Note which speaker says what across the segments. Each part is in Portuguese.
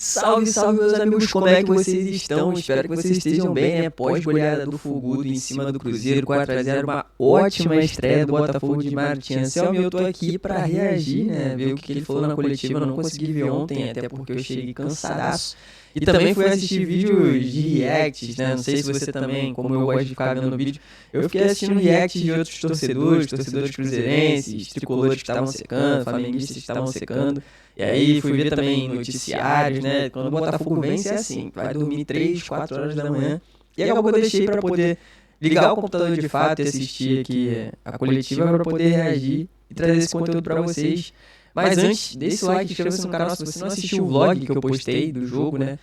Speaker 1: Salve, salve, meus amigos, como é que vocês estão? Espero que vocês estejam bem, né? Pós-goleada do Fogudo em cima do Cruzeiro, 4-0, uma ótima estreia do Botafogo de Martin Anselmi. Eu tô aqui pra reagir, né? Ver o que ele falou na coletiva. Eu não consegui ver ontem, até porque eu cheguei cansadaço. E também fui assistir vídeos de reacts, né? Não sei se você também, como eu gosto de ficar vendo vídeo, eu fiquei assistindo reacts de outros torcedores cruzeirenses, tricolores que estavam secando, flamenguistas que estavam secando. E aí fui ver também noticiários, né? Quando o Botafogo vence é assim, vai dormir 3, 4 horas da manhã. E acabou que eu deixei pra poder ligar o computador de fato e assistir aqui a coletiva pra poder reagir e trazer esse conteúdo pra vocês. Mas antes, deixa o like, inscreva-se no canal se você não assistiu o vlog que eu postei do jogo, né?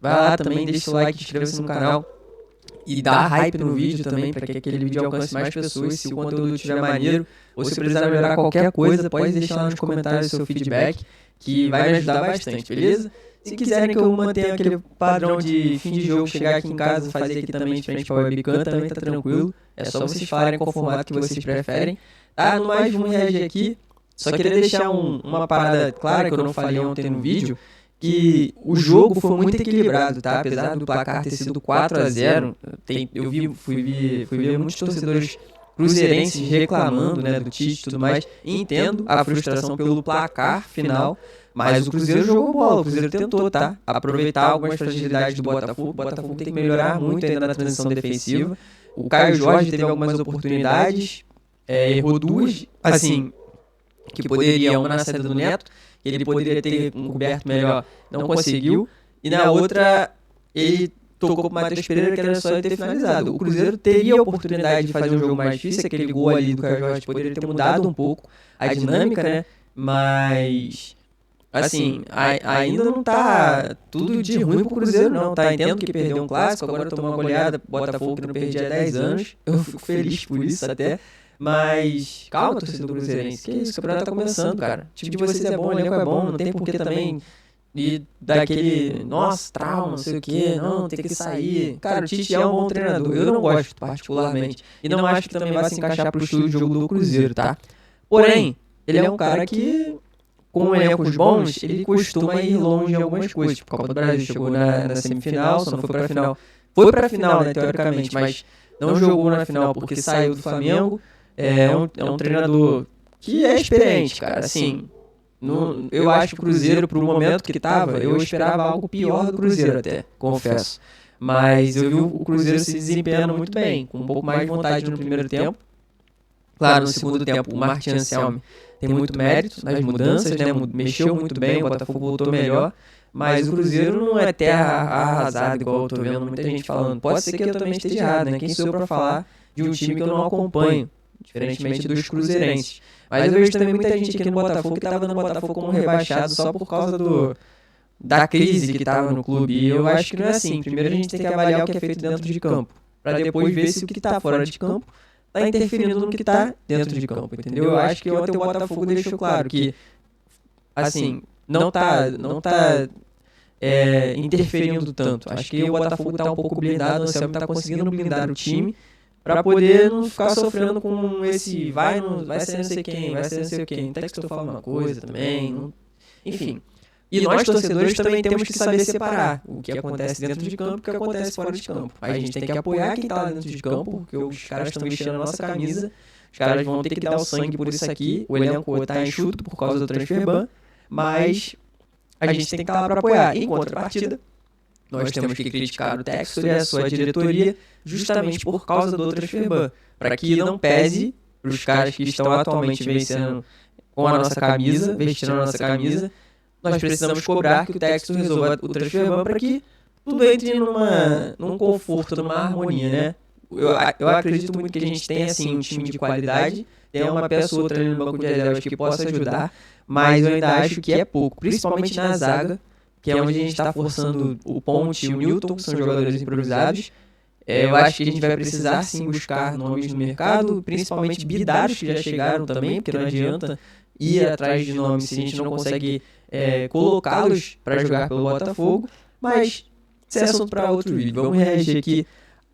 Speaker 1: Vai lá também, deixa o like, inscreva-se no canal e dá hype no vídeo também, para que aquele vídeo alcance mais pessoas. Se o conteúdo estiver maneiro ou se precisar melhorar qualquer coisa, pode deixar lá nos comentários o seu feedback, que vai me ajudar bastante, beleza? Se quiserem que eu mantenha aquele padrão de fim de jogo, chegar aqui em casa, fazer aqui também de frente para a webcam, também tá tranquilo. É só vocês falarem qual formato que vocês preferem. Tá, no mais, vamos reagir aqui. Só queria deixar uma parada clara que eu não falei ontem no vídeo, que o jogo foi muito equilibrado, tá? Apesar do placar ter sido 4-0, fui ver muitos torcedores cruzeirenses reclamando, né, do Tite e tudo mais. Entendo a frustração pelo placar final, mas o Cruzeiro jogou bola, o Cruzeiro tentou, tá? Aproveitar algumas fragilidades do Botafogo. O Botafogo tem que melhorar muito ainda na transição defensiva. O Caio Jorge teve algumas oportunidades, errou duas, assim, que poderia, uma na saída do Neto, que ele poderia ter coberto melhor, não conseguiu, e na outra ele tocou pro Matheus Pereira, que era só ele ter finalizado. O Cruzeiro teria a oportunidade de fazer um jogo mais difícil, aquele gol ali do Caio Jorge poderia ter mudado um pouco a dinâmica, né? Mas, assim, ainda não tá tudo de ruim pro Cruzeiro, não, tá? Entendo que perdeu um clássico, agora tomou uma goleada, Botafogo que não perdia há 10 anos, eu fico feliz por isso até. Mas calma, torcedor cruzeirense, que isso, o campeonato tá começando, cara. O time de vocês é bom, o elenco é bom, não tem por que também ir daquele, nossa, trauma, não sei o que, não, tem que sair. Cara, o Tite é um bom treinador, eu não gosto particularmente, e não acho que também vai se encaixar pro estilo de jogo do Cruzeiro, tá? Porém, ele é um cara que, com elencos bons, ele costuma ir longe em algumas coisas. Tipo, a Copa do Brasil chegou na semifinal, só não foi pra final. Foi pra final, né, teoricamente, mas não jogou na final porque saiu do Flamengo. É um treinador que é experiente, cara, assim, eu acho que o Cruzeiro, pro momento que tava, eu esperava algo pior do Cruzeiro até, confesso, mas eu vi o Cruzeiro se desempenhando muito bem, com um pouco mais de vontade no primeiro tempo. Claro, no segundo tempo, o Martin Anselmi tem muito mérito nas mudanças, né, mexeu muito bem, o Botafogo voltou melhor, mas o Cruzeiro não é terra arrasada, igual eu tô vendo muita gente falando. Pode ser que eu também esteja errado, né, quem sou eu pra falar de um time que eu não acompanho, diferentemente dos cruzeirenses. Mas eu vejo também muita gente aqui no Botafogo que tava dando o Botafogo como rebaixado só por causa da crise que tava no clube. E eu acho que não é assim. Primeiro a gente tem que avaliar o que é feito dentro de campo, pra depois ver se o que tá fora de campo tá interferindo no que tá dentro de campo, entendeu? Eu acho que ontem o Botafogo deixou claro que, assim, não tá interferindo tanto. Acho que o Botafogo tá um pouco blindado, o Anselmi tá conseguindo blindar o time pra poder não ficar sofrendo com esse vai ser não sei quem, vai ser não sei quem. Até que estou falando uma coisa também, enfim. E nós, torcedores, também temos que saber separar o que acontece dentro de campo e o que acontece fora de campo. A gente tem que apoiar quem tá lá dentro de campo, porque os caras estão vestindo a nossa camisa, os caras vão ter que dar o sangue por isso aqui, o elenco tá enxuto por causa do transfer ban, mas a gente tem que estar lá pra apoiar. Em contrapartida, nós temos que criticar o Textor e a sua diretoria justamente por causa do transfer ban, para que não pese para os caras que estão atualmente vencendo com a nossa camisa, vestindo a nossa camisa. Nós precisamos cobrar que o Textor resolva o transfer ban para que tudo entre num conforto, numa harmonia, né? Eu acredito muito que a gente tem, assim, um time de qualidade, tem uma pessoa ou outra ali no banco de reservas que possa ajudar, mas eu ainda acho que é pouco, principalmente na zaga, que é onde a gente está forçando o Ponte e o Newton, que são jogadores improvisados. Eu acho que a gente vai precisar sim buscar nomes no mercado, principalmente bidários que já chegaram também, porque não adianta ir atrás de nomes se a gente não consegue colocá-los para jogar pelo Botafogo. Mas isso é assunto para outro vídeo. Vamos reagir aqui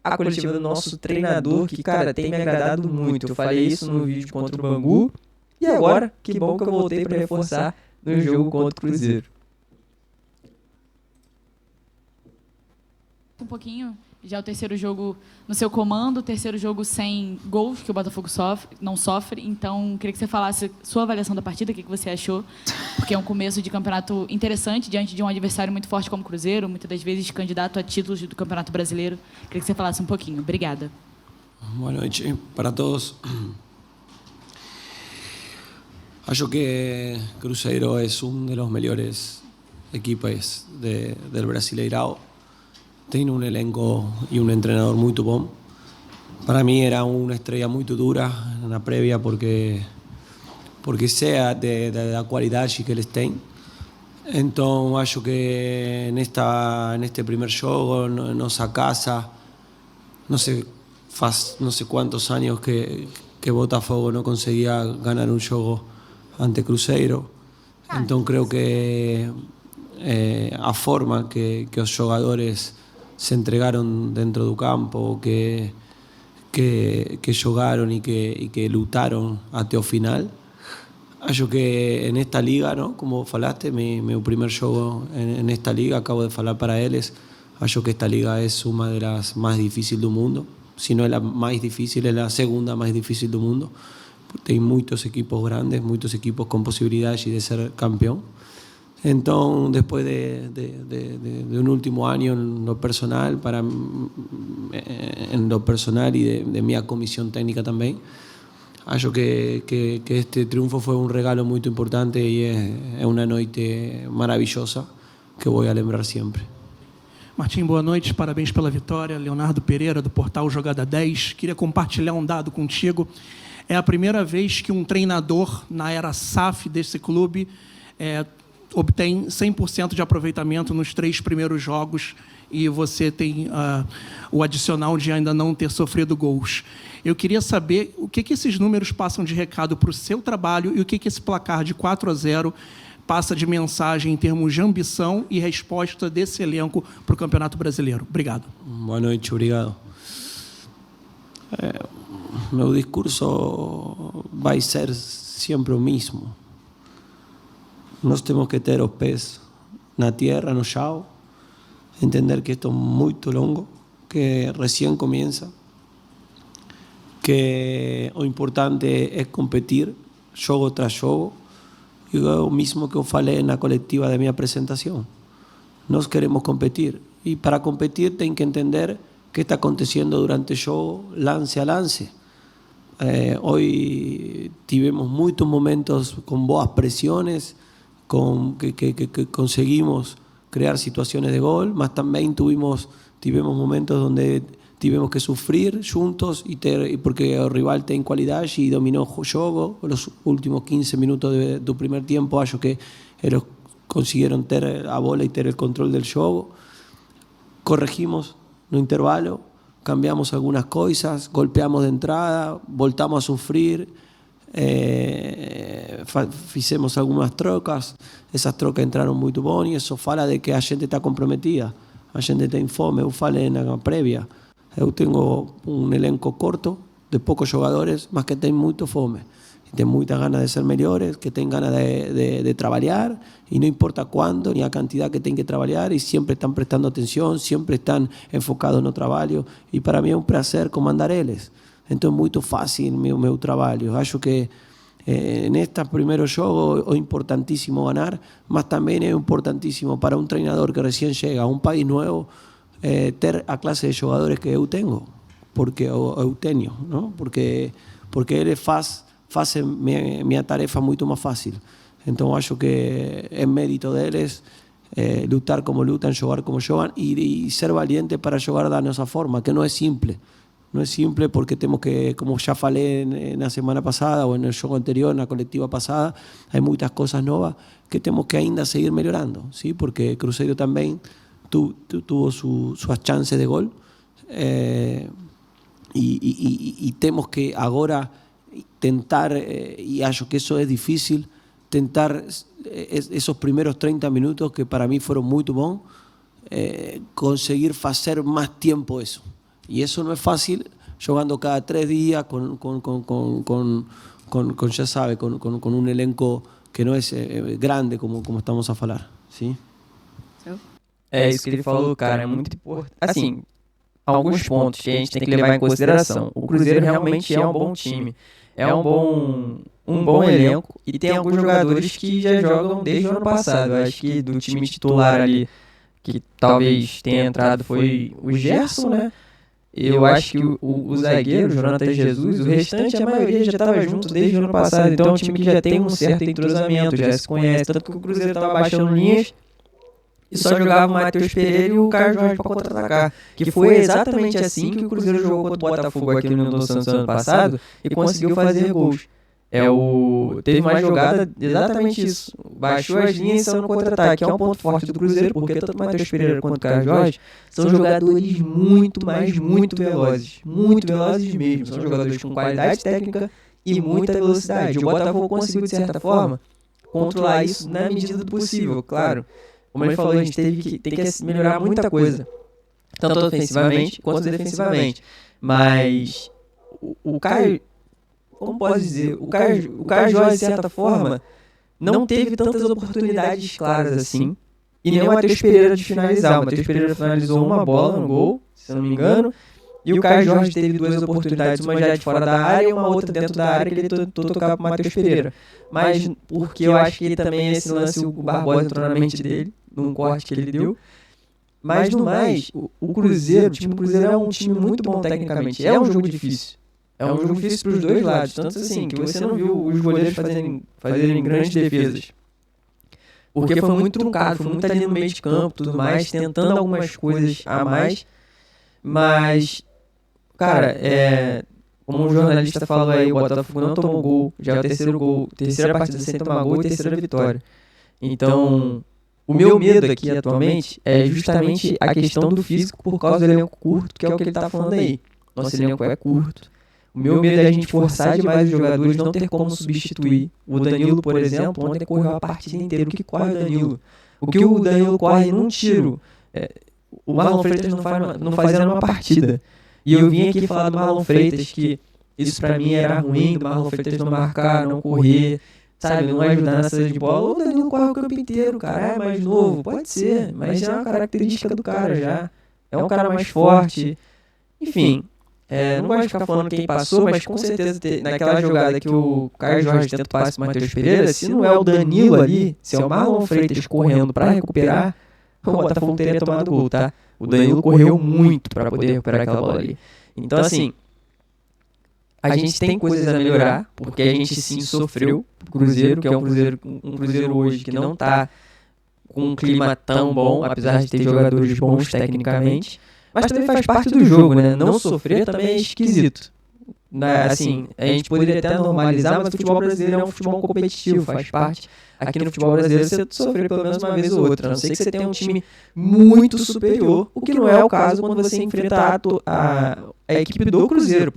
Speaker 1: à coletiva do nosso treinador, que, cara, tem me agradado muito. Eu falei isso no vídeo contra o Bangu, e agora, que bom que eu voltei para reforçar no jogo contra o Cruzeiro.
Speaker 2: Um pouquinho, já o terceiro jogo no seu comando, o terceiro jogo sem gols, que o Botafogo não sofre. Então, queria que você falasse sua avaliação da partida, o que você achou, porque é um começo de campeonato interessante, diante de um adversário muito forte como o Cruzeiro, muitas das vezes candidato a títulos do Campeonato Brasileiro. Queria que você falasse um pouquinho. Obrigada.
Speaker 3: Boa noite para todos. Acho que Cruzeiro es uno de los mejores equipos del Brasileirao. Tiene un elenco y un entrenador muy bom. Para mí era una estrella muy dura en la previa porque sea de la qualidade que eles têm. Então acho que neste primer jogo, nossa casa, não sei quantos anos que Botafogo não conseguia ganhar um jogo ante Cruzeiro. Então creo que a forma que os jogadores se entregaron dentro do campo, que jogaron y que lutaron hasta el final. Acho que en esta liga, ¿no? Como falaste, mi primer juego en esta liga, acabo de hablar para ellos, acho que esta liga es una de las más difíciles del mundo. Si no es la más difícil, es la segunda más difícil del mundo. Hay muchos equipos grandes, muchos equipos con posibilidades de ser campeón. Entonces, después de un último año en lo personal, y de mi comisión técnica también, acho que este triunfo fue un regalo muy importante y es una noite maravillosa que voy a lembrar siempre.
Speaker 4: Martim, boa noite, parabéns pela vitória. Leonardo Pereira, do portal Jogada 10. Queria compartilhar um dado contigo. É a primeira vez que um treinador na era SAF desse clube obtém 100% de aproveitamento nos 3 primeiros jogos e você tem o adicional de ainda não ter sofrido gols. Eu queria saber o que esses números passam de recado para o seu trabalho e o que esse placar de 4-0 passa de mensagem em termos de ambição e resposta desse elenco para o Campeonato Brasileiro. Obrigado.
Speaker 3: Boa noite, obrigado. Meu discurso vai ser sempre o mesmo. Nós temos que ter os pés na terra, no chão, entender que esto es muy longo, que recién comienza, que lo importante es competir, jogo tras jogo, y lo mismo que yo falei en la colectiva de mi presentación. Nos queremos competir, y para competir tienen que entender qué está aconteciendo durante el juego, lance a lance. Hoy tuvimos muchos momentos con boas presiones, que conseguimos crear situaciones de gol, mas también tuvimos momentos donde tuvimos que sufrir juntos porque el rival tiene cualidad y dominó el juego. Los últimos 15 minutos del primer tiempo, acho que ellos consiguieron tener a bola y tener el control del juego. Corregimos no intervalo, cambiamos algunas cosas, golpeamos de entrada, voltamos a sufrir. Fizemos algumas trocas, essas trocas entraram muito bom e isso fala de que a gente está comprometida, a gente tem fome. Eu falei na prévia, eu tenho um elenco curto de poucos jogadores, mas que tem muito fome, tem muitas ganas de ser melhores, que tem ganas de trabalhar e não importa quando nem a quantidade que tem que trabalhar e sempre estão prestando atenção, sempre estão enfocados no trabalho e para mim é um prazer comandar eles. Então é muito fácil meu trabalho. Acho que neste primeiro jogo é importantíssimo ganhar, mas também é importantíssimo para um treinador que recém chega a um país novo ter a classe de jogadores que eu tenho, porque eu tenho, não? Porque ele faz minha tarefa muito mais fácil. Então acho que é mérito deles lutar como lutam, jogar como jogam e ser valiente para jogar da nossa forma, que não é simples. No es simple porque tenemos que, como ya falé en la semana pasada o en el juego anterior, en la colectiva pasada, hay muchas cosas nuevas que tenemos que ainda seguir mejorando, ¿sí? Porque Cruzeiro también tuvo sus chances de gol y tenemos que ahora tentar, y acho que eso es difícil, tentar esos primeros 30 minutos que para mí fueron muy bons, conseguir hacer más tiempo eso. Y eso no es fácil jugando cada 3 días ya sabe, con un elenco que no es grande como estamos a hablar, ¿sí?
Speaker 1: É isso que ele falou, cara, é muito importante. Assim, alguns pontos que a gente tem que levar em consideração. O Cruzeiro realmente é um bom time, é um bom elenco e tem alguns jogadores que já jogam desde o ano passado. Eu acho que do time titular ali, que talvez tenha entrado, foi o Gerson, né? Eu acho que o zagueiro, o Jonathan Jesus, o restante, a maioria já estava junto desde o ano passado. Então é um time que já tem um certo entrosamento, já se conhece. Tanto que o Cruzeiro estava baixando linhas e só jogava o Matheus Pereira e o Caio Jorge para contra-atacar. Que foi exatamente assim que o Cruzeiro jogou contra o Botafogo aqui no Newton Santos ano passado e conseguiu fazer gols. Teve uma jogada exatamente isso. Baixou as linhas e saiu no contra-ataque, que é um ponto forte do Cruzeiro, porque tanto o Matheus Pereira quanto o Caio Jorge são jogadores muito velozes. Muito velozes mesmo. São jogadores com qualidade técnica e muita velocidade. O Botafogo conseguiu, de certa forma, controlar isso na medida do possível, claro. Como ele falou, a gente tem que melhorar muita coisa, tanto ofensivamente quanto defensivamente. Mas o Caio, como posso dizer, o Caio Jorge, de certa forma, não teve tantas oportunidades claras assim, e nem o Matheus Pereira de finalizar. O Matheus Pereira finalizou uma bola no gol, se eu não me engano, e o Caio Jorge teve 2 oportunidades, uma já de fora da área e uma outra dentro da área que ele tentou tocar para o Matheus Pereira. Mas porque eu acho que ele também, esse lance, o Barbosa entrou na mente dele, num corte que ele deu. Mas no mais, o Cruzeiro, o time do Cruzeiro é um time muito bom tecnicamente. É um jogo difícil. É um jogo difícil para os dois lados. Tanto assim, que você não viu os goleiros fazerem grandes defesas. Porque foi muito truncado, foi muito ali no meio de campo, tudo mais, tentando algumas coisas a mais. Mas, cara, como o jornalista falou aí, o Botafogo não tomou gol. Já é o terceiro gol, terceira partida sem tomar gol e terceira vitória. Então, o meu medo aqui atualmente é justamente a questão do físico por causa do elenco curto, que é o que ele tá falando aí. Nosso elenco é curto. O meu medo é a gente forçar demais os jogadores, não ter como substituir. O Danilo, por exemplo, ontem correu a partida inteira. O que corre o Danilo? O que o Danilo corre num tiro, o Marlon Freitas não fazia numa partida. E eu vim aqui falar do Marlon Freitas, que isso pra mim era ruim, do Marlon Freitas não marcar, não correr, sabe, não ajudar na saída de bola. O Danilo corre o campo inteiro, cara, é mais novo, pode ser, mas já é uma característica do cara já. É um cara mais forte, enfim. Não gosto de ficar falando quem passou, mas com certeza naquela jogada que o Caio Jorge tenta o passe pro Matheus Pereira, se não é o Danilo ali, se é o Marlon Freitas correndo pra recuperar, o Botafogo teria tomado gol, tá? O Danilo correu muito pra poder recuperar aquela bola ali. Então, assim, a gente tem coisas a melhorar, porque a gente sim sofreu o Cruzeiro, que é um Cruzeiro hoje que não tá com um clima tão bom, apesar de ter jogadores bons tecnicamente. Mas também faz parte do jogo, né? Não sofrer também é esquisito. Assim, a gente poderia até normalizar, mas o futebol brasileiro é um futebol competitivo, faz parte. Aqui no futebol brasileiro você sofre pelo menos uma vez ou outra, a não ser que você tenha um time muito superior, o que não é o caso quando você enfrenta a equipe do Cruzeiro.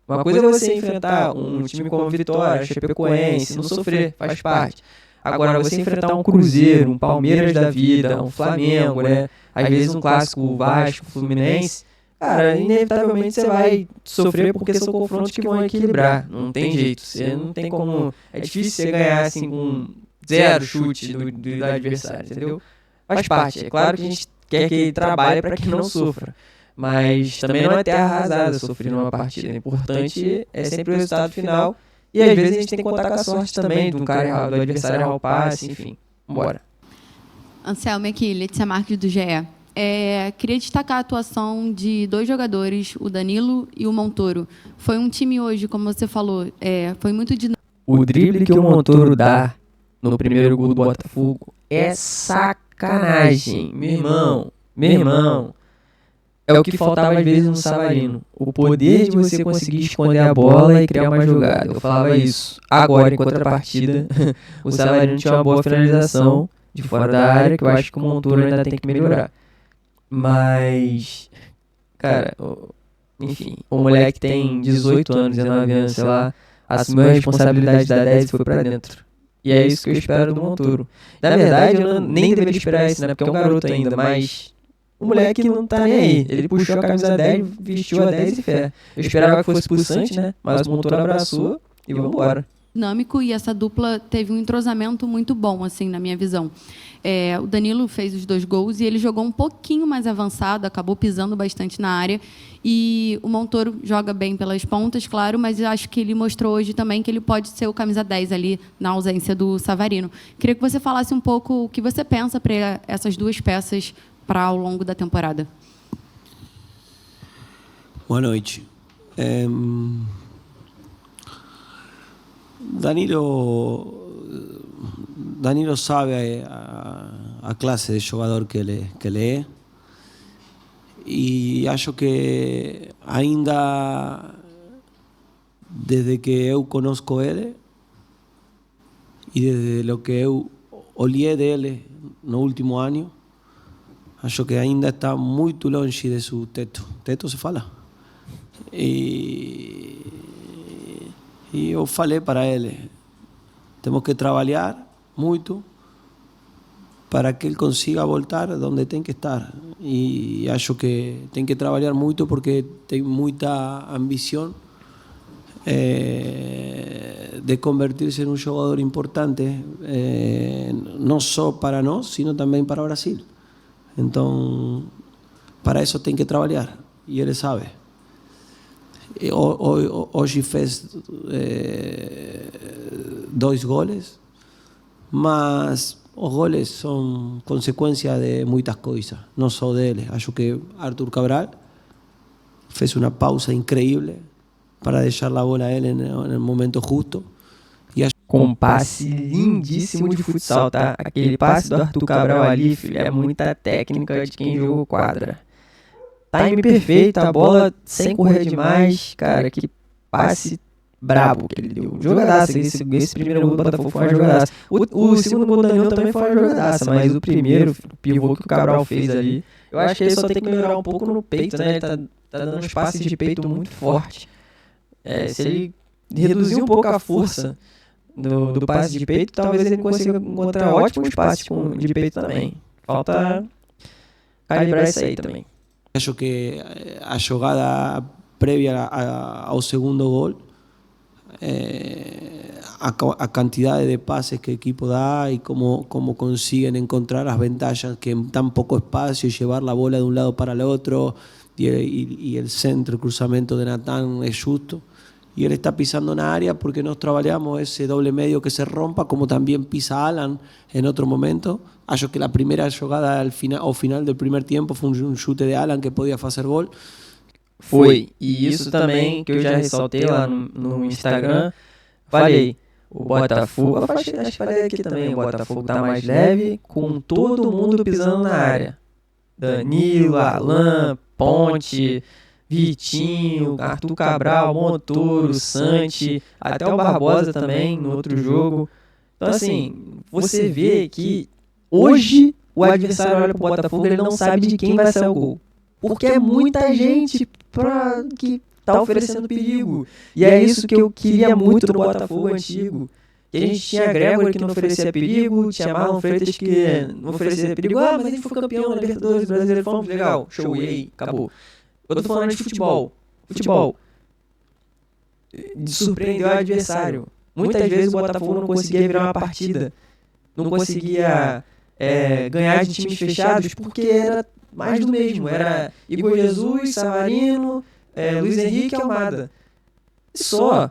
Speaker 1: Uma coisa é você enfrentar um time como Vitória, Chapecoense, não sofrer, faz parte. Agora, você enfrentar um Cruzeiro, um Palmeiras da vida, um Flamengo, né? Às vezes um clássico Vasco, Fluminense, cara, inevitavelmente você vai sofrer porque são confrontos que vão equilibrar. Não tem jeito, você não tem como... É difícil você ganhar assim com 0 chute do adversário, entendeu? Faz parte. É claro que a gente quer que ele trabalhe para que não sofra. Mas também não é terra arrasada sofrer numa partida. O importante é sempre o resultado final. E às vezes a gente tem que contar com a sorte também do adversário errar o passe, enfim. Vambora.
Speaker 5: Anselmo, aqui, Letícia Marques do GE. Queria destacar a atuação de 2 jogadores, o Danilo e o Montoro. Foi um time hoje, como você falou, foi muito dinâmico.
Speaker 1: O drible que o Montoro dá no primeiro gol do Botafogo é sacanagem. Meu irmão. É o que faltava às vezes no Savarino. O poder de você conseguir esconder a bola e criar uma jogada. Eu falava isso. Agora, em contrapartida, o Savarino tinha uma boa finalização de fora da área, que eu acho que o Montoro ainda tem que melhorar. Mas, cara, enfim, o moleque tem 18 anos, 19 anos, sei lá, assumiu a responsabilidade da 10 e foi pra dentro. E é isso que eu espero do Montoro. Na verdade, eu nem deveria esperar isso, né? Porque é um garoto ainda, mas... O moleque não tá nem aí. Ele puxou a camisa 10, vestiu a 10 e fé. Eu esperava que fosse pulsante, né? Mas o Montoro abraçou e vambora.
Speaker 5: dinâmico e essa dupla teve um entrosamento muito bom, assim, na minha visão. O Danilo fez os 2 gols e ele jogou um pouquinho mais avançado, acabou pisando bastante na área. E o Montoro joga bem pelas pontas, claro, mas eu acho que ele mostrou hoje também que ele pode ser o camisa 10 ali, na ausência do Savarino. Queria que você falasse um pouco o que você pensa para essas 2 peças para ao longo da temporada.
Speaker 3: Boa noite. Danilo sabe a clase de jogador que ele é, e acho que ainda desde que eu conozco ele e desde o que eu olhei dele no último ano, acho que ainda está muito longe de seu teto. Teto se fala? E eu falei para ele, temos que trabalhar muito para que ele consiga voltar onde tem que estar. E acho que tem que trabalhar muito porque tem muita ambição de convertir-se em um jogador importante, não só para nós, sino também para o Brasil. Então, para isso tem que trabalhar, e ele sabe. Hoje fez 2 goles, mas os goles são consequência de muitas coisas, não só dele. Acho que Arthur Cabral fez uma pausa incrível para deixar a bola a ele no momento justo.
Speaker 1: Com um passe lindíssimo de futsal, tá? Aquele passe do Arthur Cabral ali, filho, é muita técnica de quem jogou quadra. Time perfeito, a bola sem correr demais. Cara, que passe brabo que ele deu. Jogadaça. Esse primeiro gol do Botafogo foi uma jogadaça. O segundo gol do Danilo também foi uma jogadaça, mas o primeiro, o pivô que o Cabral fez ali, eu acho que ele só tem que melhorar um pouco no peito, né? Ele tá dando uns passes de peito muito forte. Se ele reduzir um pouco a força do passe de peito, talvez ele consiga encontrar ótimos passes de peito também. Falta calibrar isso aí também.
Speaker 3: Acho que a jogada prévia ao segundo gol, a quantidade de pases que el equipo da y cómo consiguen encontrar las ventajas que en tan poco espacio, llevar la bola de un lado para el otro, y el centro, el cruzamiento de Natán es justo. Y él está pisando una área porque nos trabajamos ese doble medio que se rompa, como también pisa Alan en otro momento. Acho que la primera jugada al final del primer tiempo fue un chute de Alan que podía hacer gol.
Speaker 1: Foi, e isso também que eu já ressaltei lá no Instagram. Falei, o Botafogo, acho que falei aqui também, o Botafogo tá mais leve, com todo mundo pisando na área. Danilo, Alan, Ponte, Vitinho, Arthur Cabral, Montoro, Santi, até o Barbosa também no outro jogo. Então assim, você vê que hoje o adversário olha pro Botafogo e ele não sabe de quem vai sair o gol. Porque é muita gente que tá oferecendo perigo. E é isso que eu queria muito no Botafogo antigo. Que a gente tinha Gregory que não oferecia perigo, tinha Marlon Freitas que não oferecia perigo. Ah, mas ele foi campeão na Libertadores brasileiro, fomos, legal, show, e aí, acabou. Eu tô falando de futebol. Futebol surpreendeu o adversário. Muitas vezes o Botafogo não conseguia virar uma partida. Não conseguia ganhar de times fechados porque era mais do mesmo. Era Igor Jesus, Savarino, Luiz Henrique e Almada. E só.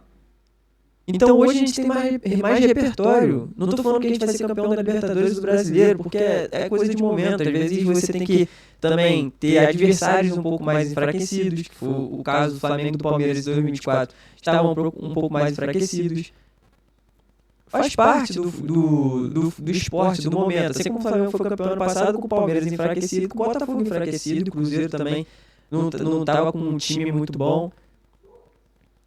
Speaker 1: Então hoje a gente tem mais repertório. Não tô falando que a gente vai ser campeão da Libertadores do Brasileiro, porque é coisa de momento. Às vezes você tem que também ter adversários um pouco mais enfraquecidos, que foi o caso do Flamengo e do Palmeiras em 2024. Estavam um pouco mais enfraquecidos. Faz parte do esporte, do momento. Assim como o Flamengo foi campeão ano passado com o Palmeiras enfraquecido, com o Botafogo enfraquecido, o Cruzeiro também não tava com um time muito bom.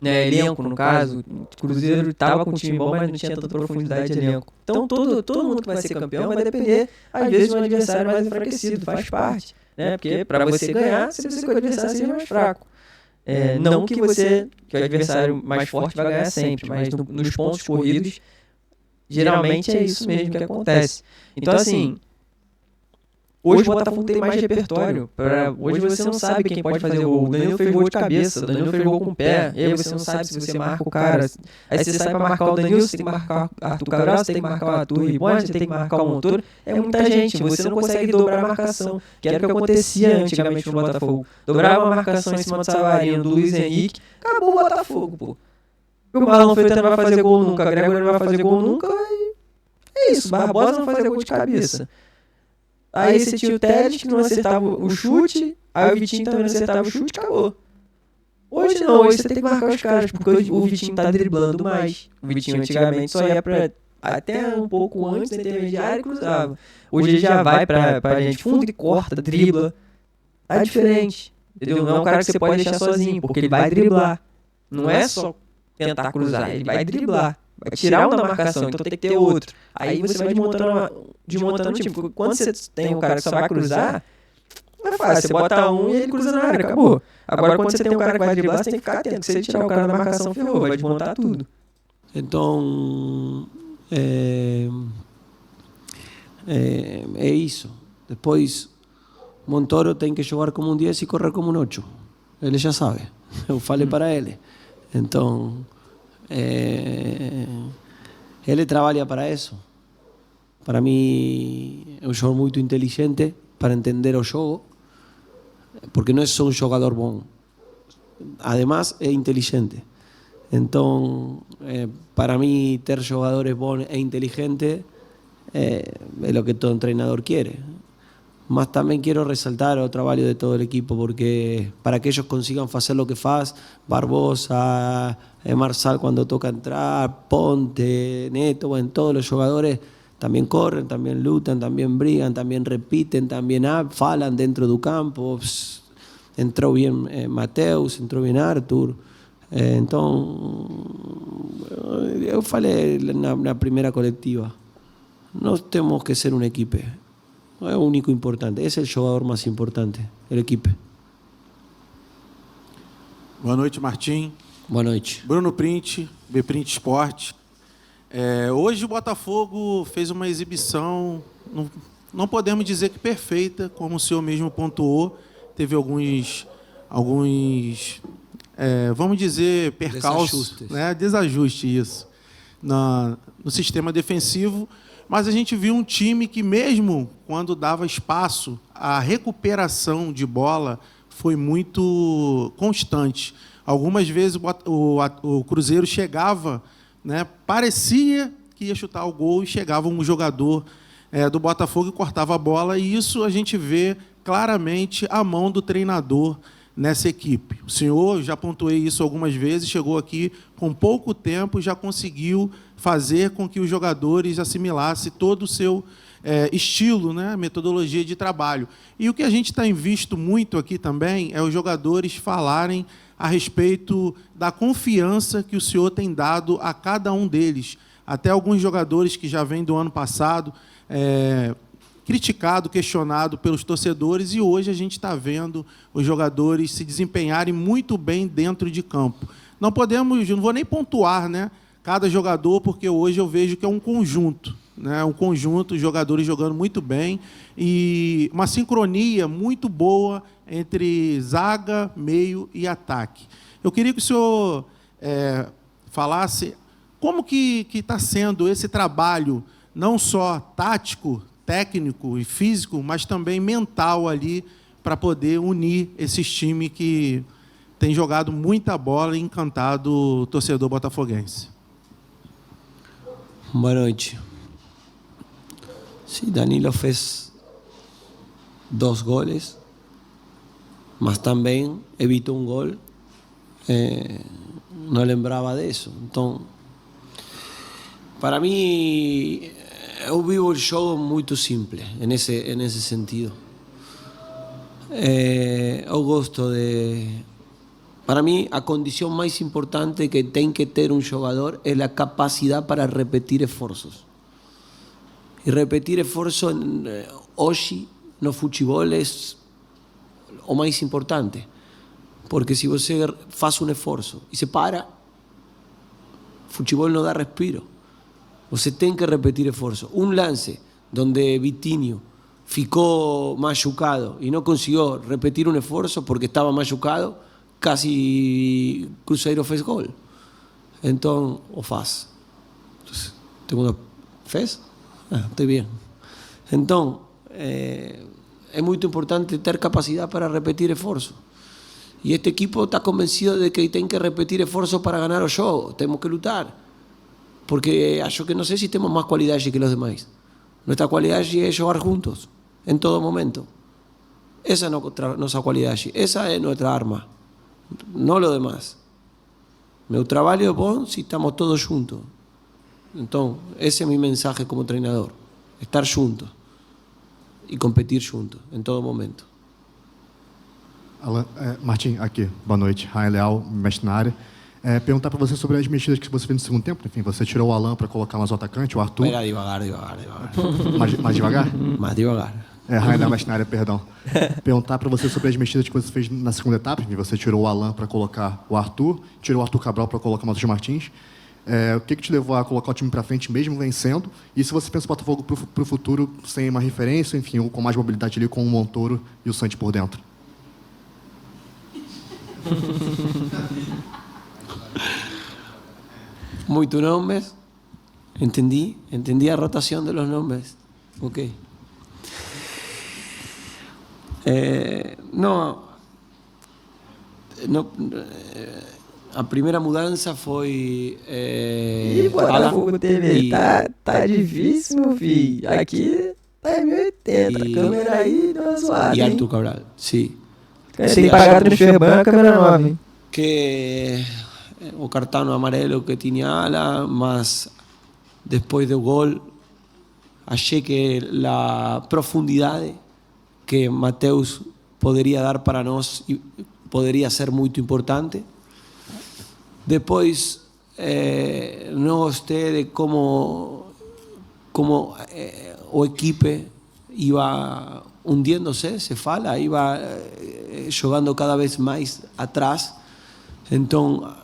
Speaker 1: Elenco, no caso, o Cruzeiro estava com um time bom, mas não tinha tanta profundidade de elenco. Então todo mundo que vai ser campeão vai depender, às vezes, de um adversário mais enfraquecido, faz parte. Né? Porque para você ganhar, você precisa que o adversário seja mais fraco. Não que o adversário mais forte vai ganhar sempre, mas nos pontos corridos, geralmente é isso mesmo que acontece. Então, assim, Hoje o Botafogo tem mais repertório. Hoje você não sabe quem pode fazer gol. O Danilo fez gol de cabeça, o Danilo fez gol com o pé. E aí você não sabe se você marca o cara. Aí você sai pra marcar o Danilo, você tem que marcar o Arthur Cabral, você tem que marcar o Arthur Ribon, você tem que marcar o Montoro. É muita gente, você não consegue dobrar a marcação. Que era o que acontecia antigamente no Botafogo. Dobrava a marcação em cima do Savarino, do Luiz Henrique, acabou o Botafogo, pô. O Marlon Freitas não vai fazer gol nunca, o Gregório não vai fazer gol nunca, é isso, Barbosa não fazia gol de cabeça. Aí você tinha o Telles que não acertava o chute, aí o Vitinho também não acertava o chute, acabou. Hoje não, hoje você tem que marcar os caras, porque hoje o Vitinho tá driblando mais. O Vitinho antigamente só ia pra até um pouco antes da intermediária e cruzava. Hoje ele já vai pra gente fundo e corta, dribla. Tá diferente, entendeu? Não é um cara que você pode deixar sozinho, porque ele vai driblar. Não é só tentar cruzar, ele vai driblar. Vai tirar um da marcação, então tem que ter outro. Aí você vai desmontando o time. Porque quando você tem um cara que só vai cruzar, não é fácil. Você bota um e ele cruza na área, acabou. Agora quando você tem um cara que vai driblar, você tem que ficar atento. Se ele tirar o cara da marcação, ferrou, vai desmontar tudo.
Speaker 3: Então, é isso. Depois, Montoro tem que jogar como um 10 e correr como um 8. Ele já sabe. Eu falei para ele. Então, ele trabalha para isso. Para mim, é um jogador muito inteligente para entender o jogo, porque não é só um jogador bom. Además, é inteligente. Então, para mim, ter jogadores bons e inteligentes é o que todo treinador quer. Mas también quiero resaltar el trabajo de todo el equipo, porque para que ellos consigan hacer lo que faz, Barbosa, Marsal cuando toca entrar, Ponte, Neto, bueno, todos los jugadores también corren, también lutan, también brigan, también repiten, también falan dentro del campo. Entró bien Mateus, entró bien Arthur. Entonces, yo falei na primera colectiva, no tenemos que ser un equipo. É o único importante. Esse é o jogador mais importante, a equipe.
Speaker 6: Boa noite, Martim.
Speaker 3: Boa noite.
Speaker 6: Bruno Print, Bprint Sport. Hoje o Botafogo fez uma exibição, não podemos dizer que perfeita, como o senhor mesmo pontuou. Teve alguns vamos dizer, percalços, desajuste isso, no sistema defensivo. Mas a gente viu um time que, mesmo quando dava espaço, a recuperação de bola foi muito constante. Algumas vezes o Cruzeiro chegava, parecia que ia chutar o gol e chegava um jogador do Botafogo e cortava a bola. E isso a gente vê claramente a mão do treinador nessa equipe. O senhor, já pontuei isso algumas vezes, chegou aqui com pouco tempo, já conseguiu fazer com que os jogadores assimilassem todo o seu estilo, metodologia de trabalho. E o que a gente tem visto muito aqui também é os jogadores falarem a respeito da confiança que o senhor tem dado a cada um deles. Até alguns jogadores que já vêm do ano passado, criticado, questionado pelos torcedores, e hoje a gente está vendo os jogadores se desempenharem muito bem dentro de campo. Não vou nem pontuar, cada jogador, porque hoje eu vejo que é um conjunto, um conjunto, os jogadores jogando muito bem e uma sincronia muito boa entre zaga, meio e ataque. Eu queria que o senhor falasse como que está sendo esse trabalho, não só tático, técnico e físico, mas também mental ali, para poder unir esses times que têm jogado muita bola e encantado o torcedor botafoguense.
Speaker 3: Boa noite. Sí, Danilo fez 2 goles, mas também evitou um gol. Não lembrava disso. Então, para mim, eu vivo o jogo muito simples, nesse sentido. Eu gosto de... Para mim, a condição mais importante que tem que ter um jogador é a capacidade para repetir esforços. E repetir esforço hoje no futebol é o mais importante. Porque se você faz um esforço e se para, o futebol não dá respiro. Você tem que repetir esforço. Um lance onde Vitinho ficou machucado e não conseguiu repetir um esforço porque estava machucado, casi Cruzeiro fez gol. Então, o faz. Fez? Estou bem. Então, é muito importante ter capacidade para repetir esforço. E este equipo está convencido de que tem que repetir esforço para ganhar o jogo. Temos que lutar. Porque acho que não sei se temos mais qualidade que os demais. Nossa qualidade é jogar juntos, em todo momento. Essa é nossa qualidade. Essa é nossa arma. Não o demais. Meu trabalho é bom se estamos todos juntos. Então, esse é meu mensagem como treinador. Estar juntos e competir juntos, em todo momento.
Speaker 7: Alan, Martim, aqui, boa noite. Raia Leal, mestre na área. Perguntar para você sobre as mexidas que você fez no segundo tempo. Enfim, você tirou o Alan para colocar mais o atacante, o Arthur.
Speaker 3: Espera, devagar.
Speaker 7: Mais devagar?
Speaker 3: Mais devagar.
Speaker 7: Raia Leal, mestre na área, perdão. Perguntar para você sobre as mexidas que você fez na segunda etapa. Enfim, você tirou o Alan para colocar o Arthur, tirou o Arthur Cabral para colocar o Matheus Martins. O que te levou a colocar o time para frente mesmo vencendo? E se você pensa o Botafogo para o futuro sem uma referência, enfim, com mais mobilidade ali com o Montoro e o Santos por dentro?
Speaker 3: Muitos nomes. Entendi a rotação de los nomes. Ok. A primeira mudança foi.
Speaker 1: Ih, Botafogo TV, tá difícil, meu filho. Aqui tá 1080. Câmera aí deu uma zoada.
Speaker 3: E Arthur Cabral, sim.
Speaker 1: Tem que pagar transfer ban, câmera nova, hein?
Speaker 3: Que o cartão amarelo que tinha ala, mas depois do gol, achei que a profundidade que Matheus poderia dar para nós poderia ser muito importante. Depois, não gostei de como o equipe iba hundiéndose, se fala, iba jogando cada vez mais atrás. Então,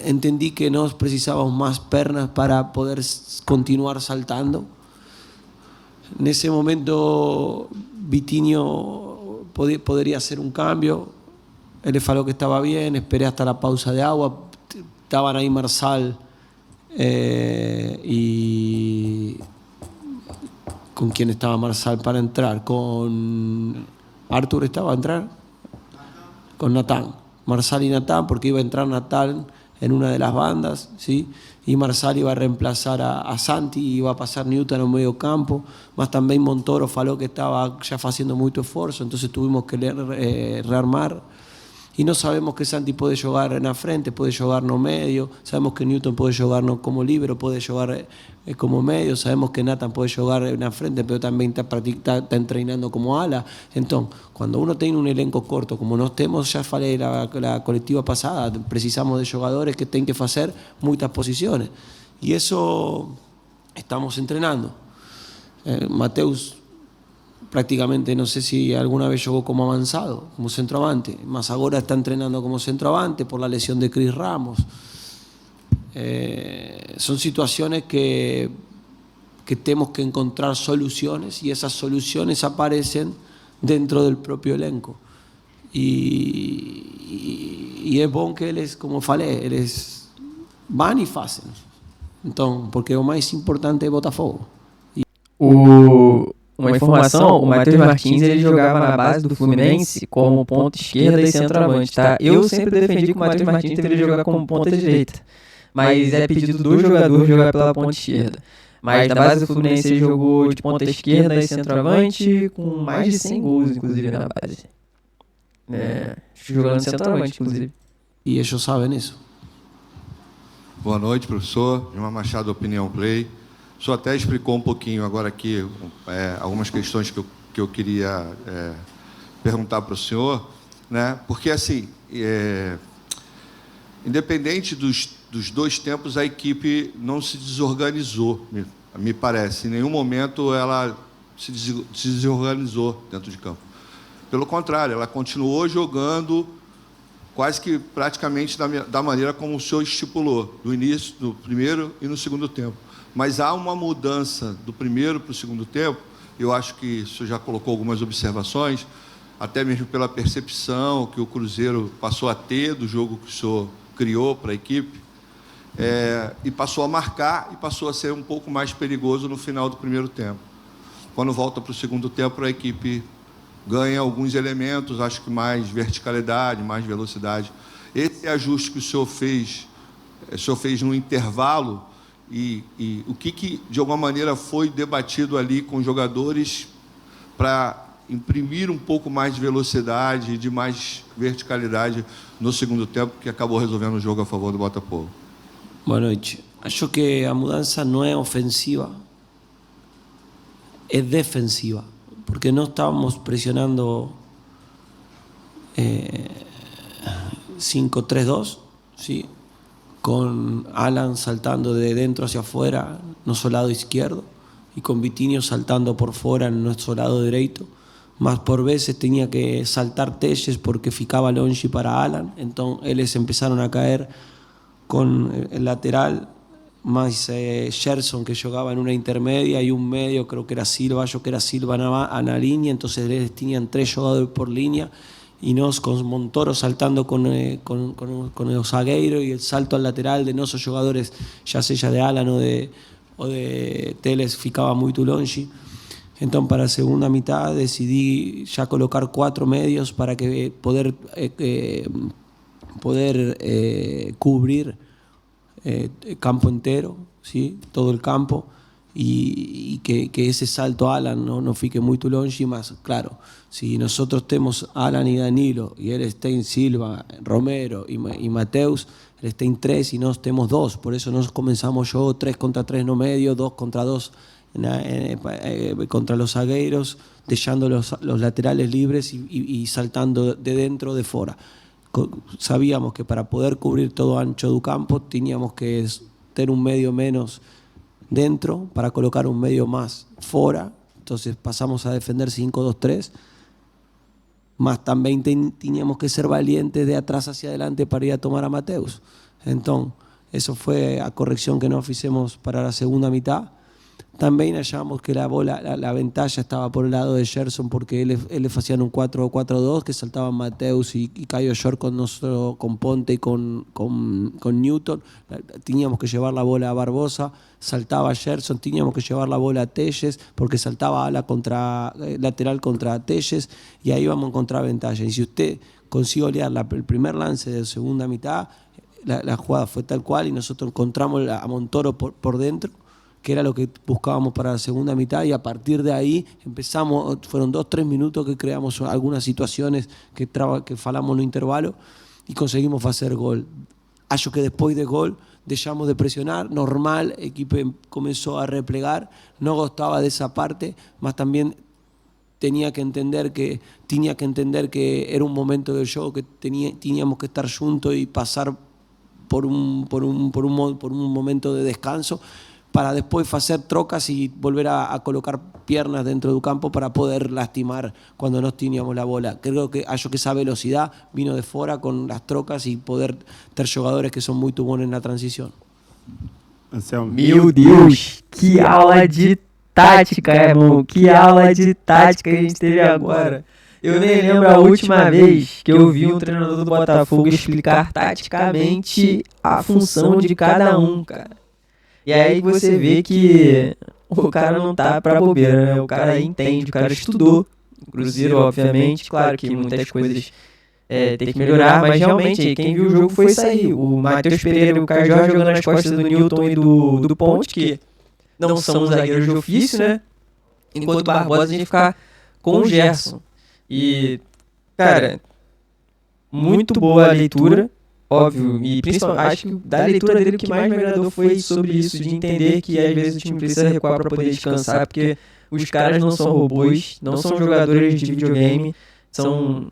Speaker 3: entendi que nós precisávamos mais pernas para poder continuar saltando. Nesse momento, Vitinho poderia ser um cambio. Ele falou que estava bem, esperei hasta a pausa de água. Estavam aí Marçal e... ¿Con quién estaba Marçal para entrar? ¿Con Arthur estaba a entrar? Con Natán. Marçal y Natán, porque iba a entrar Natán en una de las bandas, ¿sí? Y Marçal iba a reemplazar a Santi, iba a pasar Newton en medio campo, mas también Montoro falou que estaba ya haciendo mucho esfuerzo, entonces tuvimos que rearmar. Y no sabemos que Santi puede jugar en la frente, puede jugar no medio, sabemos que Newton puede jugar no como libero, puede jugar como medio, sabemos que Nathan puede jugar en la frente, pero también está entrenando como ala. Entonces, cuando uno tiene un elenco corto, como nos tenemos, ya falei la colectiva pasada, precisamos de jugadores que tienen que hacer muchas posiciones. Y eso estamos entrenando. Matheus prácticamente no sé si alguna vez jugó como avanzado, como centroavante, mas ahora está entrenando como centroavante por la lesión de Chris Ramos. Son situaciones que tenemos que encontrar soluciones y esas soluciones aparecen dentro del propio elenco. Y es bueno que eles, como falei, eles van e fazem. Então, porque o mais importante é Botafogo.
Speaker 1: Uma informação, o Matheus Martins ele jogava na base do Fluminense como ponta esquerda e centroavante, tá? Eu sempre defendi que o Matheus Martins deveria jogar como ponta direita, mas é pedido do jogador jogar pela ponta esquerda. Mas na base do Fluminense ele jogou de ponta esquerda e centroavante com mais de 100 gols, inclusive, na base. Jogando centroavante, inclusive.
Speaker 3: E eles sabem isso.
Speaker 8: Boa noite, professor. Gilmar Machado, Opinião Play. O senhor até explicou um pouquinho agora aqui algumas questões que eu queria perguntar para o senhor, né? Porque, assim, independente dos dois tempos, a equipe não se desorganizou, me parece. Em nenhum momento ela se desorganizou dentro de campo. Pelo contrário, ela continuou jogando quase que praticamente da maneira como o senhor estipulou, do início, do primeiro e no segundo tempo. Mas há uma mudança do primeiro para o segundo tempo, Eu acho que o senhor já colocou algumas observações, até mesmo pela percepção que o Cruzeiro passou a ter do jogo que o senhor criou para a equipe, e passou a marcar e passou a ser um pouco mais perigoso no final do primeiro tempo. Quando volta para o segundo tempo, a equipe ganha alguns elementos, acho que mais verticalidade, mais velocidade. Esse ajuste que o senhor fez no intervalo, e o que, de alguma maneira, foi debatido ali com os jogadores para imprimir um pouco mais de velocidade e de mais verticalidade no segundo tempo, que acabou resolvendo o jogo a favor do Botafogo.
Speaker 3: Boa noite. Acho que a mudança não é ofensiva, é defensiva, porque no estábamos presionando 5-3-2, ¿sí? Con Alan saltando de dentro hacia afuera, nuestro lado izquierdo, y con Vitinho saltando por fuera en nuestro lado derecho. Más por veces tenía que saltar Telles porque ficaba longe para Alan, entonces ellos empezaron a caer con el lateral, más Gerson que jugaba en una intermedia y un medio, creo que era Silva, yo que era Silva a la línea, entonces ellos tenían 3 jugadores por línea y nos con Montoro saltando con el zagueiro y el salto al lateral de nuestros jugadores, ya sea de Alan o de Teles, ficaba muy longe. Entonces para la segunda mitad decidí ya colocar 4 medios para que poder cubrir el campo entero, ¿sí? Todo el campo, y que ese salto a Alan no fique muy longe. Más claro, si nosotros tenemos Alan y Danilo y él está en Silva, Romero y Mateus, él está en 3 y nos tenemos 2, por eso nos comenzamos yo 3 contra 3 no medio, 2 contra 2 contra los zagueiros, dejando los laterales libres y saltando de dentro, de fuera. Sabíamos que para poder cubrir todo ancho del campo teníamos que tener un medio menos dentro para colocar un medio más fuera, entonces pasamos a defender 5-2-3, más también teníamos que ser valientes de atrás hacia adelante para ir a tomar a Mateus. Entonces eso fue a corrección que nos hicimos para la segunda mitad. También hallamos que la ventaja estaba por el lado de Gerson, porque él hacían un 4-4-2 que saltaban Mateus y Caio Short con Ponte y con Newton. Teníamos que llevar la bola a Barbosa, saltaba Gerson, teníamos que llevar la bola a Telles porque saltaba ala lateral contra Telles, y ahí vamos a encontrar ventaja. Y si usted consiguió olear el primer lance de la segunda mitad, la jugada fue tal cual y nosotros encontramos a Montoro por dentro, que era lo que buscábamos para la segunda mitad, y a partir de ahí empezamos, fueron 2-3 minutos que creamos algunas situaciones que falamos no intervalo y conseguimos hacer gol. Acho que después de gol dejamos de presionar, normal, el equipo comenzó a replegar, no gustaba de esa parte, más también tenía que entender que era un momento del juego que teníamos que estar juntos y pasar por un momento de descanso, para después hacer trocas y volver a colocar piernas dentro del campo para poder lastimar cuando no teníamos la bola. Creo que esa velocidad vino de fuera con las trocas y poder tener jugadores que son muy buenos en la transición.
Speaker 1: Meu Deus, que aula de tática, irmão. Que aula de tática que a gente teve agora. Eu nem lembro a última vez que eu vi um treinador do Botafogo explicar taticamente a função de cada um, cara. E aí você vê que o cara não tá pra bobeira, né? O cara entende, o cara estudou. O Cruzeiro, obviamente, claro que muitas coisas tem que melhorar, mas realmente quem viu o jogo foi isso aí. O Matheus Pereira e o Caio Jorge jogando nas costas do Newton e do Ponte, que não são zagueiros de ofício, né? Enquanto o Barbosa a gente ficar com o Gerson. E, cara, muito boa a leitura. Óbvio, e principalmente acho que da leitura dele o que mais me agradou foi sobre isso, de entender que às vezes o time precisa recuar para poder descansar, porque os caras não são robôs, não são jogadores de videogame, são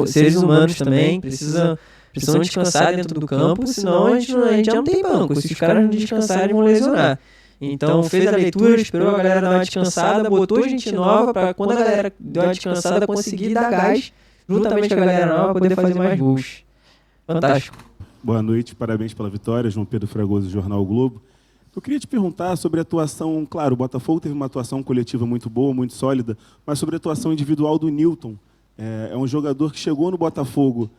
Speaker 1: seres humanos também, precisam descansar dentro do campo, senão a gente já não tem banco, se os caras não descansarem vão lesionar. Então fez a leitura, esperou a galera dar uma descansada, botou gente nova para quando a galera deu uma descansada conseguir dar gás juntamente com a galera nova poder fazer mais gols. Fantástico.
Speaker 9: Boa noite, parabéns pela vitória. João Pedro Fragoso, Jornal o Globo. Eu queria te perguntar sobre a atuação, claro, o Botafogo teve uma atuação coletiva muito boa, muito sólida, mas sobre a atuação individual do Newton. É um jogador que chegou no Botafogo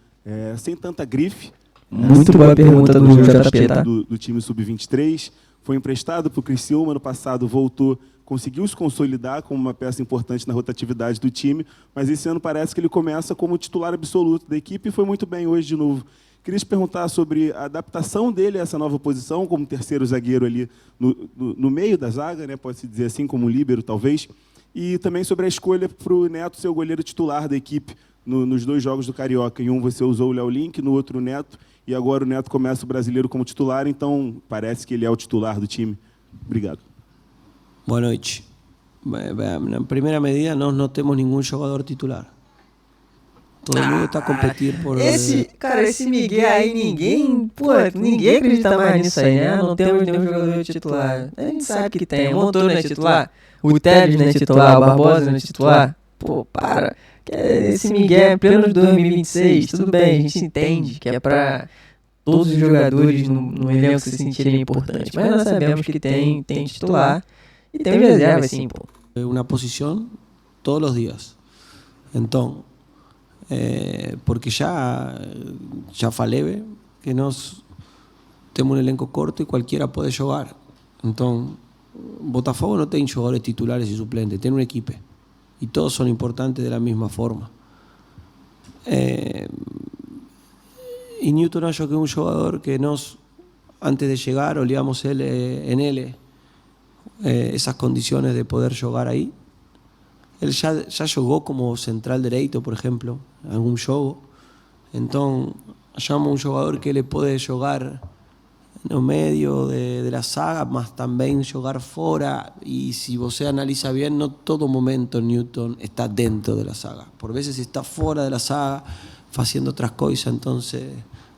Speaker 9: sem tanta grife.
Speaker 1: Muito boa pergunta do JP, tá?
Speaker 9: Do time Sub-23, foi emprestado para o Criciúma, ano passado voltou, conseguiu se consolidar como uma peça importante na rotatividade do time, mas esse ano parece que ele começa como titular absoluto da equipe e foi muito bem hoje de novo. Queria te perguntar sobre a adaptação dele a essa nova posição, como terceiro zagueiro ali no meio da zaga, né, pode-se dizer assim, como líbero talvez, e também sobre a escolha para o Neto ser o goleiro titular da equipe nos 2 jogos do Carioca. Em um você usou o Léo Link, no outro o Neto, e agora o Neto começa o Brasileiro como titular, então parece que ele é o titular do time. Obrigado.
Speaker 3: Boa noite. Na primeira medida, nós não temos nenhum jogador titular. Todo mundo está a competir por...
Speaker 1: Esse Miguel aí, ninguém acredita mais nisso aí, né? Não temos nenhum jogador titular. A gente sabe que tem. O Montoro não é titular, o Telles não é titular, o Barbosa não é titular. Pô, para. Esse Miguel, pleno de 2026, tudo bem, a gente entende que é pra todos os jogadores no elenco se sentirem importantes, mas nós sabemos que tem titular e tem reserva, assim, pô.
Speaker 3: Uma posição todos os dias. Então, porque já falei que nós temos um elenco curto e qualquer pode jogar. Então, Botafogo não tem jogadores titulares e suplentes, tem uma equipe. Y todos son importantes de la misma forma. Y Newton acho que es un jugador que antes de llegar, olíamos en él esas condiciones de poder jugar ahí. Él ya jugó como central derecho, por ejemplo, en algún juego. Entonces, hallamos un jugador que le puede jugar no medio de la saga, mas también jugar fuera. Y si você analiza bien, no todo momento Newton está dentro de la saga. Por veces está fuera de la saga, haciendo otras cosas, entonces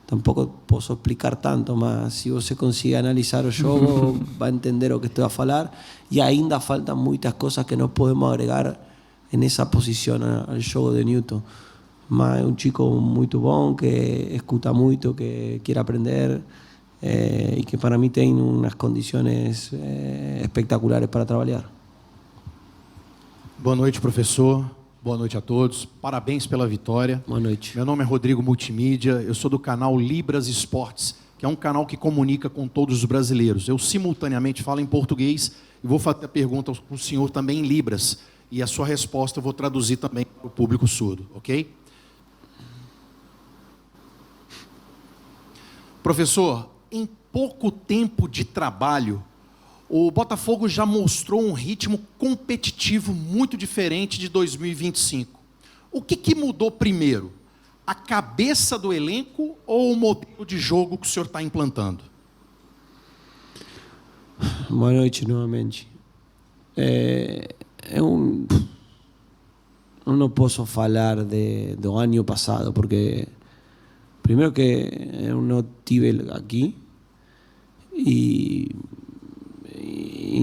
Speaker 3: tampoco puedo explicar tanto, mas si você consigue analizar el juego, va a entender lo que estoy a falar. Y ainda faltan muchas cosas que no podemos agregar en esa posición al juego de Newton. Mas es un chico muy bom, que escuta mucho, que quiere aprender. Y que para mí tiene unas condiciones espectaculares para trabalhar.
Speaker 10: Boa noite, professor. Boa noite a todos. Parabéns pela vitória.
Speaker 3: Boa noite.
Speaker 10: Meu nome é Rodrigo Multimídia. Eu sou do canal Libras Esportes, que é um canal que comunica com todos os brasileiros. Eu simultaneamente falo em português e vou fazer a pergunta ao senhor também em Libras. E a sua resposta eu vou traduzir também para o público surdo, ok? Professor, em pouco tempo de trabalho, o Botafogo já mostrou um ritmo competitivo muito diferente de 2025. O que mudou primeiro? A cabeça do elenco ou o modelo de jogo que o senhor está implantando?
Speaker 3: Boa noite novamente. Eu não posso falar do ano passado, porque primeiro que eu não estive aqui e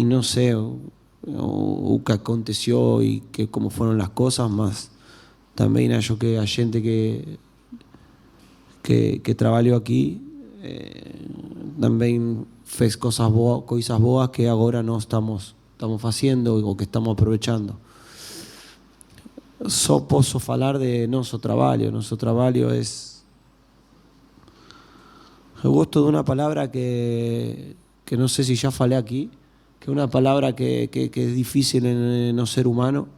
Speaker 3: não sei o que aconteceu e como foram as coisas, mas também acho que a gente que trabalhou aqui também fez coisas boas que agora nós estamos fazendo ou que estamos aproveitando. Só posso falar de nosso trabalho. Nosso trabalho é... Eu gosto de una palabra que no sé si ya falé aquí, que es una palabra que es difícil en el ser humano,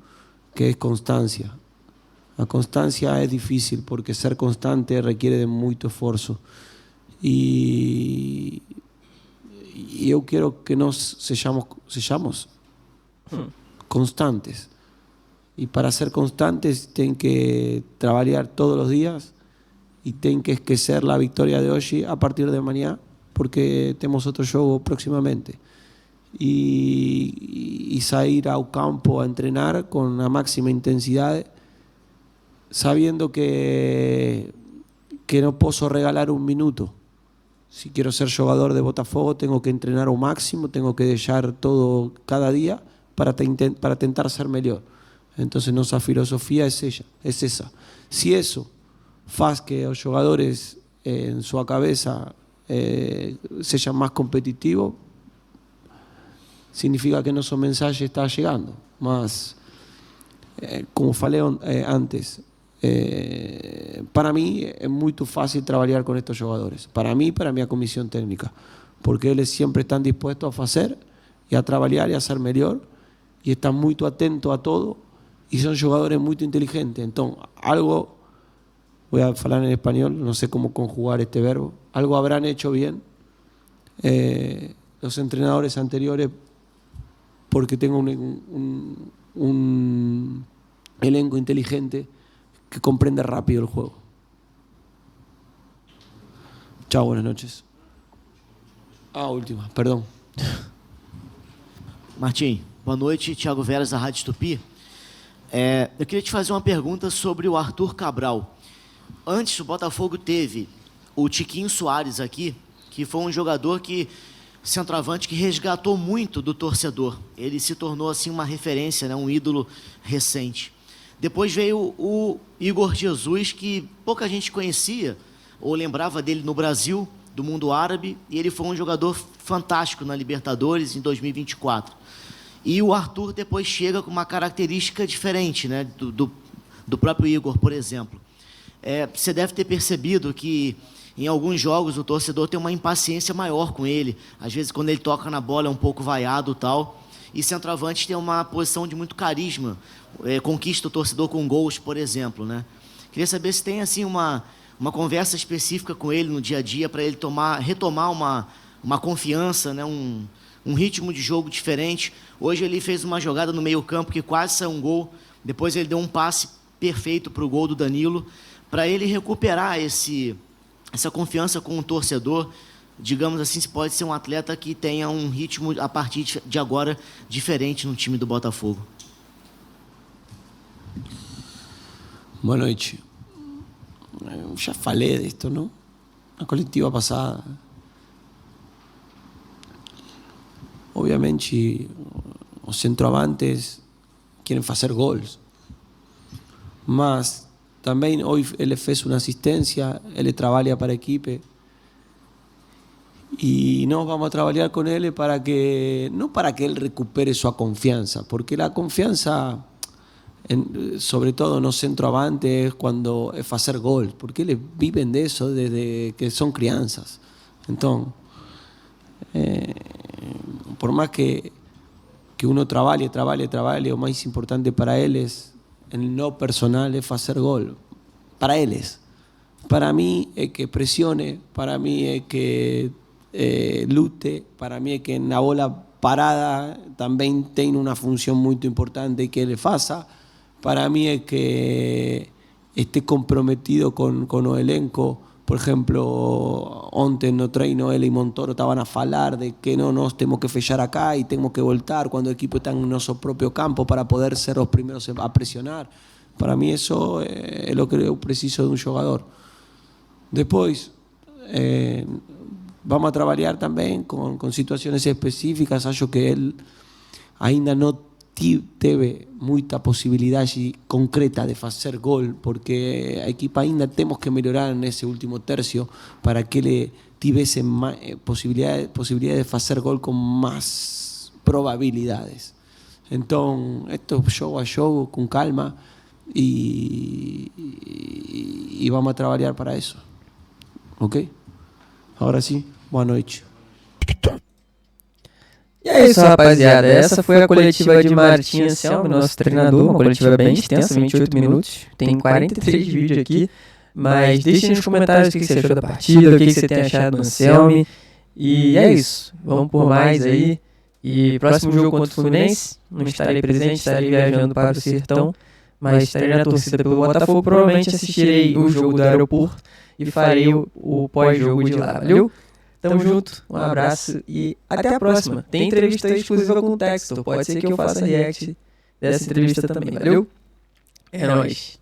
Speaker 3: que es constancia. La constancia es difícil porque ser constante requiere de mucho esfuerzo. Y yo quiero que nos sejamos constantes. Y para ser constantes tienen que trabajar todos los días y tienen que esquecer la victoria de hoy a partir de mañana, porque tenemos otro juego próximamente. Y salir al campo a entrenar con la máxima intensidad, sabiendo que no puedo regalar un minuto. Si quiero ser jugador de Botafogo, tengo que entrenar al máximo, tengo que dejar todo cada día para tentar ser mejor. Entonces, nuestra filosofía es esa. Si eso faz que los jugadores en su cabeza sean más competitivos, significa que nuestro mensaje está llegando. Mas, como falei antes, para mí es muy fácil trabajar con estos jugadores. Para mí y para mi comisión técnica. Porque ellos siempre están dispuestos a hacer y a trabajar y a hacer mejor. Y están muy atentos a todo. Y son jugadores muy inteligentes. Entonces, algo, voy a hablar en español, no sé cómo conjugar este verbo, algo habrán hecho bien los entrenadores anteriores, porque tengo un elenco inteligente que comprende rápido el juego. Chao, buenas noches. Última, perdão.
Speaker 11: Martim, boa noite. Thiago Veras, da Rádio Tupi. Eu queria te fazer uma pergunta sobre o Arthur Cabral. Antes, o Botafogo teve o Tiquinho Soares aqui, que foi um jogador centroavante que resgatou muito do torcedor. Ele se tornou assim uma referência, né, um ídolo recente. Depois veio o Igor Jesus, que pouca gente conhecia ou lembrava dele no Brasil, do mundo árabe, e ele foi um jogador fantástico na Libertadores em 2024. E o Arthur depois chega com uma característica diferente, né, do próprio Igor, por exemplo. Você deve ter percebido que em alguns jogos o torcedor tem uma impaciência maior com ele. Às vezes, quando ele toca na bola, é um pouco vaiado e tal. E centroavante tem uma posição de muito carisma, conquista o torcedor com gols, por exemplo, né? Queria saber se tem assim uma conversa específica com ele no dia a dia para ele retomar uma confiança, né? Um ritmo de jogo diferente. Hoje ele fez uma jogada no meio-campo que quase saiu um gol. Depois ele deu um passe perfeito para o gol do Danilo, para ele recuperar essa confiança com o torcedor. Digamos assim, se pode ser um atleta que tenha um ritmo, a partir de agora, diferente no time do Botafogo.
Speaker 3: Boa noite. Eu já falei disto, não? Na coletiva passada. Obviamente, os centroavantes querem fazer gols. Mas também hoje ele fez uma assistência, ele trabalha para a equipe. Y nos vamos a trabajar con él no para que él recupere su confianza, porque la confianza, sobre todo en los centroavantes, es cuando es hacer gol, porque ellos viven de eso desde que son crianzas. Entonces, por más que uno trabaje, lo más importante para él es, en lo personal, es hacer gol. Para él es. Para mí es que presione, para mí es que lute, para mí es que en la bola parada también tiene una función muy importante que le faça. Para mí es que esté comprometido con el elenco. Por ejemplo, ontem no treino él y Montoro estaban a falar de que no nos tenemos que fechar acá y tenemos que voltar cuando el equipo está en nuestro propio campo para poder ser los primeros a presionar. Para mí eso es lo que yo preciso de un jugador. Después, vamos a trabalhar também com situações específicas. Acho que ele ainda não teve muita possibilidade concreta de fazer gol, porque a equipe ainda temos que melhorar nesse último tercio para que ele tivesse possibilidade de fazer gol com mais probabilidades. Então, esto jogo a jogo, com calma, e vamos a trabalhar para isso. Ok? Agora sim, boa noite.
Speaker 1: E é isso, rapaziada. Essa foi a coletiva de Martim Anselmi, nosso treinador. Uma coletiva bem extensa, 28 minutos. Tem 43 vídeos aqui. Mas deixem nos comentários o que você achou da partida, o que você tem achado do Anselmi. E é isso. Vamos por mais aí. E próximo jogo contra o Fluminense, não estarei presente, estarei viajando para o Sertão. Mas estarei na torcida pelo Botafogo. Provavelmente assistirei o jogo do aeroporto e farei o pós-jogo de lá, valeu? Tamo junto, um abraço e até a próxima. Tem entrevista exclusiva com o Textor, pode ser que eu faça react dessa entrevista também, valeu? É nóis.